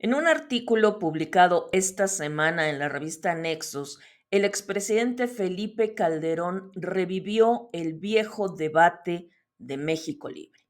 En un artículo publicado esta semana en la revista Nexos, el expresidente Felipe Calderón revivió el viejo debate de México Libre.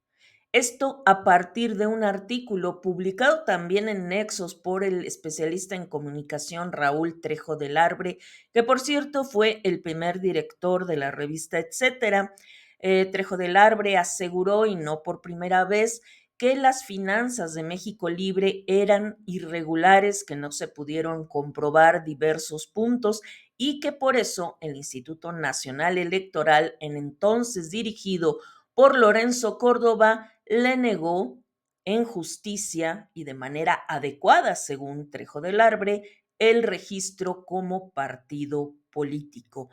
Esto a partir de un artículo publicado también en Nexos por el especialista en comunicación Raúl Trejo del Arbre, que por cierto fue el primer director de la revista Etcétera. Trejo del Arbre aseguró, y no por primera vez, que las finanzas de México Libre eran irregulares, que no se pudieron comprobar diversos puntos y que por eso el Instituto Nacional Electoral, en entonces dirigido por Lorenzo Córdoba, le negó en justicia y de manera adecuada, según Trejo del Arbre, el registro como partido político.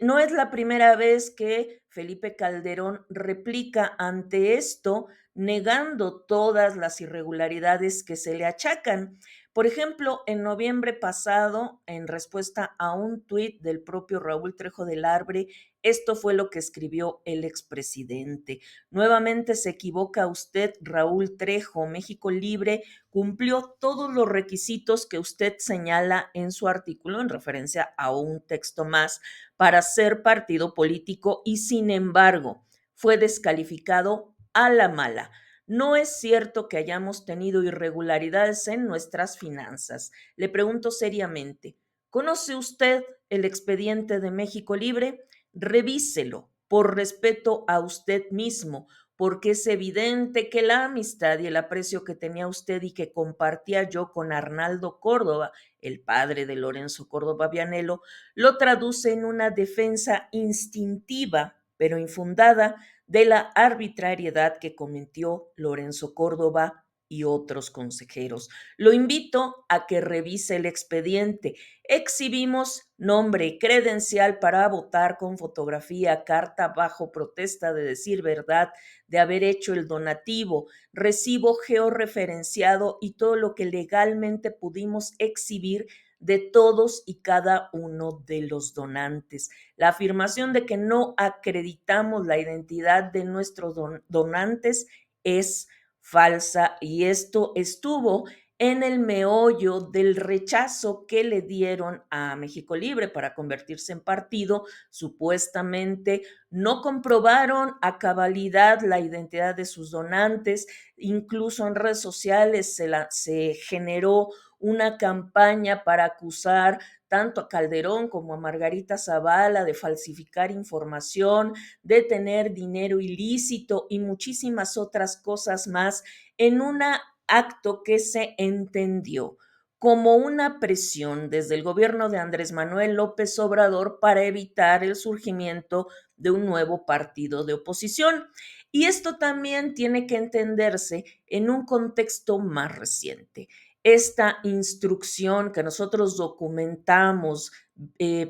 No es la primera vez que Felipe Calderón replica ante esto, negando todas las irregularidades que se le achacan. Por ejemplo, en noviembre pasado, en respuesta a un tuit del propio Raúl Trejo del Arbre, esto fue lo que escribió el expresidente. Nuevamente se equivoca usted, Raúl Trejo. México Libre cumplió todos los requisitos que usted señala en su artículo en referencia a un texto más para ser partido político y sin embargo fue descalificado a la mala. No es cierto que hayamos tenido irregularidades en nuestras finanzas. Le pregunto seriamente, ¿conoce usted el expediente de México Libre? Revíselo por respeto a usted mismo, porque es evidente que la amistad y el aprecio que tenía usted y que compartía yo con Arnaldo Córdoba, el padre de Lorenzo Córdoba Vianello, lo traduce en una defensa instintiva, pero infundada, de la arbitrariedad que cometió Lorenzo Córdoba y otros consejeros. Lo invito a que revise el expediente. Exhibimos nombre y credencial para votar con fotografía, carta bajo protesta de decir verdad, de haber hecho el donativo, recibo georreferenciado y todo lo que legalmente pudimos exhibir de todos y cada uno de los donantes. La afirmación de que no acreditamos la identidad de nuestros donantes es falsa y esto estuvo en el meollo del rechazo que le dieron a México Libre para convertirse en partido. Supuestamente no comprobaron a cabalidad la identidad de sus donantes, incluso en redes sociales se generó una campaña para acusar tanto a Calderón como a Margarita Zavala de falsificar información, de tener dinero ilícito y muchísimas otras cosas más en un acto que se entendió como una presión desde el gobierno de Andrés Manuel López Obrador para evitar el surgimiento de un nuevo partido de oposición. Y esto también tiene que entenderse en un contexto más reciente. Esta instrucción que nosotros documentamos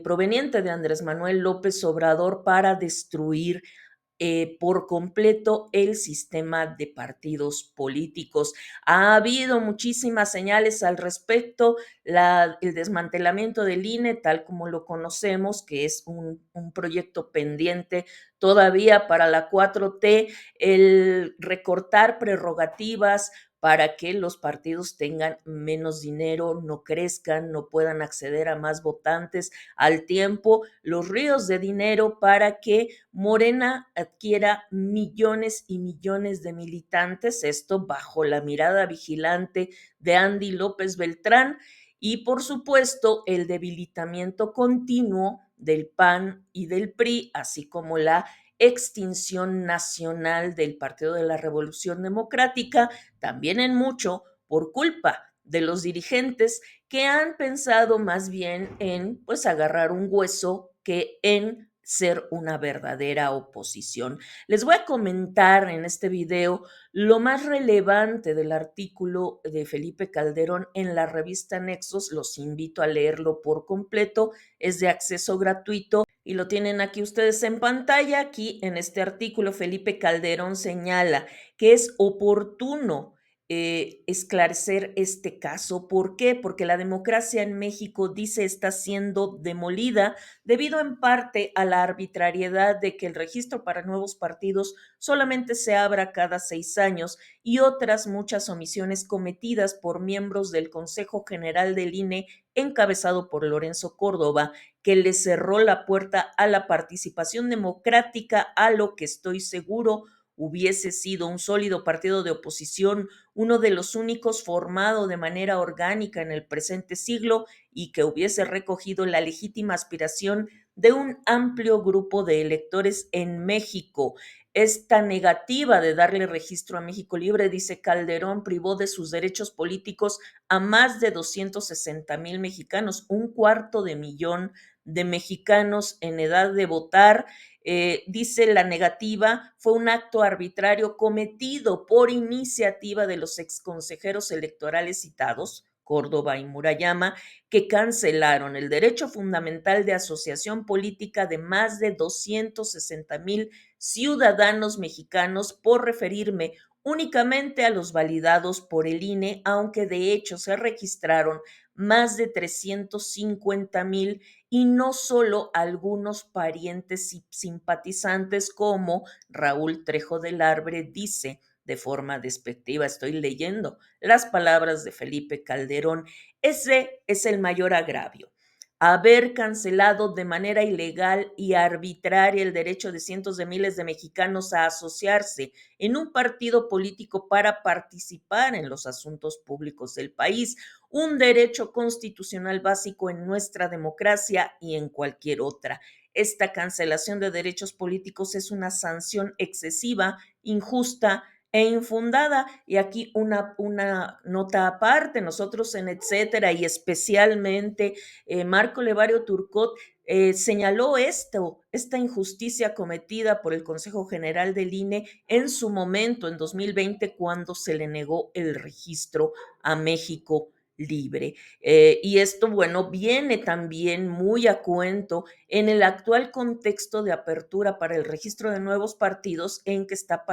proveniente de Andrés Manuel López Obrador para destruir por completo el sistema de partidos políticos. Ha habido muchísimas señales al respecto, el desmantelamiento del INE, tal como lo conocemos, que es un proyecto pendiente todavía para la 4T, el recortar prerrogativas para que los partidos tengan menos dinero, no crezcan, no puedan acceder a más votantes al tiempo, los ríos de dinero para que Morena adquiera millones y millones de militantes, esto bajo la mirada vigilante de Andy López Beltrán, y por supuesto el debilitamiento continuo del PAN y del PRI, así como la extinción nacional del Partido de la Revolución Democrática, también en mucho por culpa de los dirigentes que han pensado más bien en pues agarrar un hueso que en ser una verdadera oposición. Les voy a comentar en este video lo más relevante del artículo de Felipe Calderón en la revista Nexos. Los invito a leerlo por completo. Es de acceso gratuito y lo tienen aquí ustedes en pantalla. Aquí en este artículo, Felipe Calderón señala que es oportuno esclarecer este caso. ¿Por qué? Porque la democracia en México, dice, está siendo demolida debido en parte a la arbitrariedad de que el registro para nuevos partidos solamente se abra cada 6 años y otras muchas omisiones cometidas por miembros del Consejo General del INE, encabezado por Lorenzo Córdoba, que le cerró la puerta a la participación democrática, a lo que estoy seguro hubiese sido un sólido partido de oposición, uno de los únicos formado de manera orgánica en el presente siglo y que hubiese recogido la legítima aspiración de un amplio grupo de electores en México. Esta negativa de darle registro a México Libre, dice Calderón, privó de sus derechos políticos a más de 260,000 mexicanos, un cuarto de millón de mexicanos en edad de votar. Dice, la negativa fue un acto arbitrario cometido por iniciativa de los exconsejeros electorales citados, Córdoba y Murayama, que cancelaron el derecho fundamental de asociación política de más de 260,000 ciudadanos mexicanos, por referirme únicamente a los validados por el INE, aunque de hecho se registraron más de 350,000 y no solo algunos parientes y simpatizantes, como Raúl Trejo del Arbre dice de forma despectiva. Estoy leyendo las palabras de Felipe Calderón. Ese es el mayor agravio: haber cancelado de manera ilegal y arbitraria el derecho de cientos de miles de mexicanos a asociarse en un partido político para participar en los asuntos públicos del país, un derecho constitucional básico en nuestra democracia y en cualquier otra. Esta cancelación de derechos políticos es una sanción excesiva, injusta e infundada. Y aquí una nota aparte: nosotros en Etcétera y especialmente Marco Levario Turcot señaló esta injusticia cometida por el Consejo General del INE en su momento, en 2020, cuando se le negó el registro a México Libre. Y esto, bueno, viene también muy a cuento en el actual contexto de apertura para el registro de nuevos partidos en que está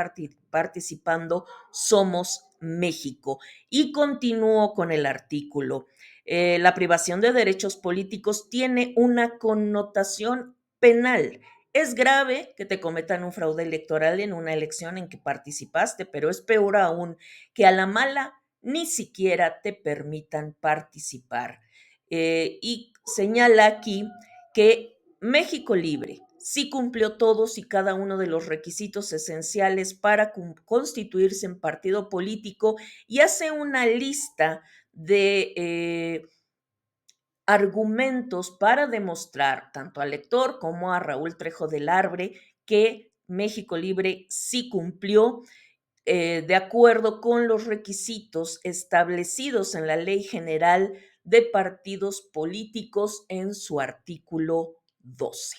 participando Somos México. Y continúo con el artículo. La privación de derechos políticos tiene una connotación penal. Es grave que te cometan un fraude electoral en una elección en que participaste, pero es peor aún que a la mala ni siquiera te permitan participar. Y señala aquí que México Libre sí cumplió todos y cada uno de los requisitos esenciales para constituirse en partido político, y hace una lista de argumentos para demostrar tanto al lector como a Raúl Trejo del Arbre que México Libre sí cumplió de acuerdo con los requisitos establecidos en la Ley General de Partidos Políticos en su artículo 12.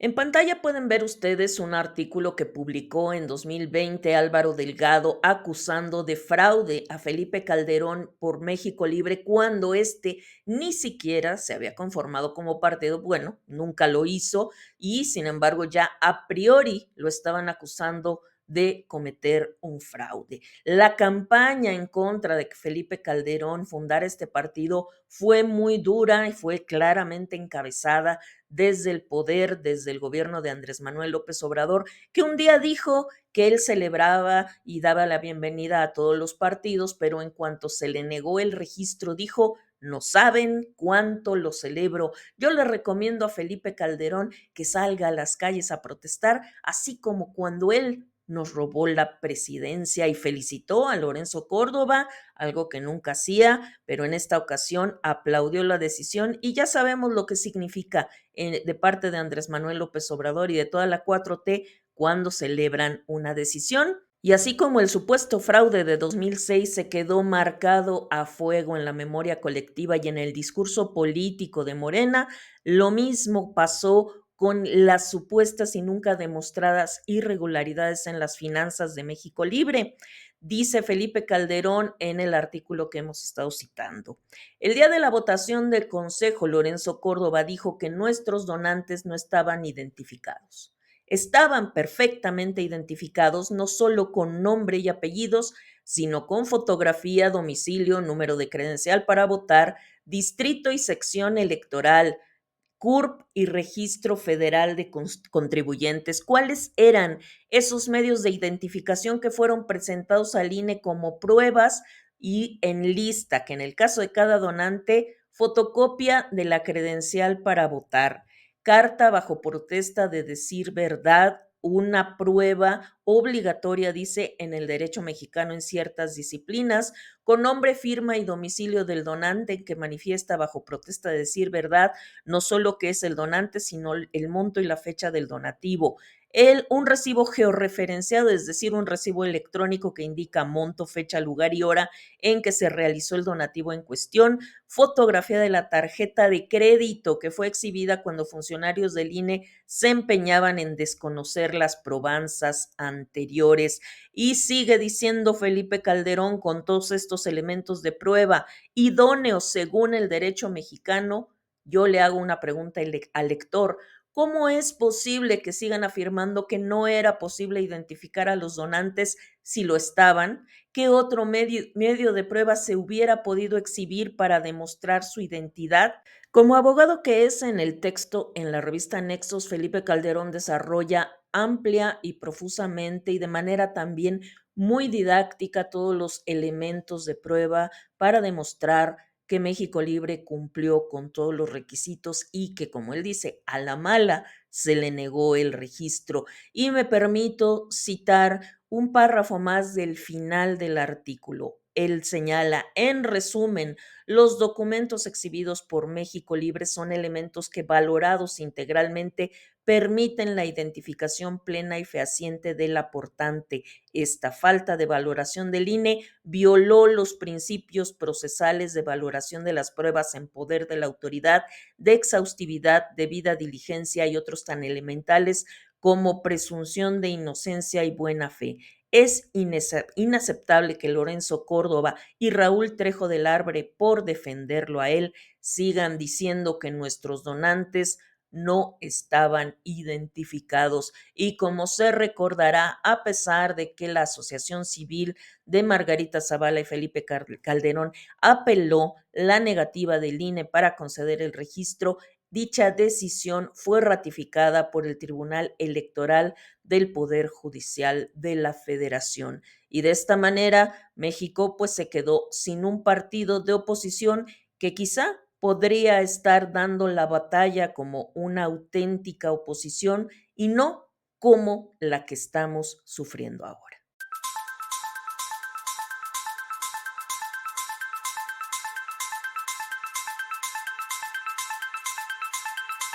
En pantalla pueden ver ustedes un artículo que publicó en 2020 Álvaro Delgado, acusando de fraude a Felipe Calderón por México Libre cuando éste ni siquiera se había conformado como partido. Bueno, nunca lo hizo, y sin embargo ya a priori lo estaban acusando de cometer un fraude. La campaña en contra de que Felipe Calderón fundara este partido fue muy dura y fue claramente encabezada desde el poder, desde el gobierno de Andrés Manuel López Obrador, que un día dijo que él celebraba y daba la bienvenida a todos los partidos, pero en cuanto se le negó el registro, dijo: no saben cuánto lo celebro. Yo le recomiendo a Felipe Calderón que salga a las calles a protestar, así como cuando él nos robó la presidencia y felicitó a Lorenzo Córdoba, algo que nunca hacía, pero en esta ocasión aplaudió la decisión. Y ya sabemos lo que significa de parte de Andrés Manuel López Obrador y de toda la 4T cuando celebran una decisión. Y así como el supuesto fraude de 2006 se quedó marcado a fuego en la memoria colectiva y en el discurso político de Morena, lo mismo pasó con las supuestas y nunca demostradas irregularidades en las finanzas de México Libre. Dice Felipe Calderón en el artículo que hemos estado citando: el día de la votación del Consejo, Lorenzo Córdoba dijo que nuestros donantes no estaban identificados. Estaban perfectamente identificados, no solo con nombre y apellidos, sino con fotografía, domicilio, número de credencial para votar, distrito y sección electoral, CURP y Registro Federal de Contribuyentes. ¿Cuáles eran esos medios de identificación que fueron presentados al INE como pruebas y en lista? Que en el caso de cada donante, fotocopia de la credencial para votar, carta bajo protesta de decir verdad, una prueba obligatoria, dice, en el derecho mexicano en ciertas disciplinas, con nombre, firma y domicilio del donante que manifiesta bajo protesta de decir verdad no solo que es el donante, sino el monto y la fecha del donativo. Un recibo georreferenciado, es decir, un recibo electrónico que indica monto, fecha, lugar y hora en que se realizó el donativo en cuestión, fotografía de la tarjeta de crédito que fue exhibida cuando funcionarios del INE se empeñaban en desconocer las probanzas anteriores. Y sigue diciendo Felipe Calderón, con todos estos elementos de prueba idóneos según el derecho mexicano, yo le hago una pregunta al lector. ¿Cómo es posible que sigan afirmando que no era posible identificar a los donantes si lo estaban? ¿Qué otro medio de prueba se hubiera podido exhibir para demostrar su identidad? Como abogado que es en el texto en la revista Nexos, Felipe Calderón desarrolla amplia y profusamente y de manera también muy didáctica todos los elementos de prueba para demostrar que México Libre cumplió con todos los requisitos y que, como él dice, a la mala se le negó el registro. Y me permito citar un párrafo más del final del artículo. Él señala, en resumen, los documentos exhibidos por México Libre son elementos que, valorados integralmente, permiten la identificación plena y fehaciente del aportante. Esta falta de valoración del INE violó los principios procesales de valoración de las pruebas en poder de la autoridad, de exhaustividad, debida diligencia y otros tan elementales como presunción de inocencia y buena fe. Es inaceptable que Lorenzo Córdoba y Raúl Trejo del Arbre, por defenderlo a él, sigan diciendo que nuestros donantes no estaban identificados. Y como se recordará, a pesar de que la Asociación Civil de Margarita Zavala y Felipe Calderón apeló la negativa del INE para conceder el registro, dicha decisión fue ratificada por el Tribunal Electoral del Poder Judicial de la Federación. Y de esta manera, México pues se quedó sin un partido de oposición que quizá podría estar dando la batalla como una auténtica oposición y no como la que estamos sufriendo ahora.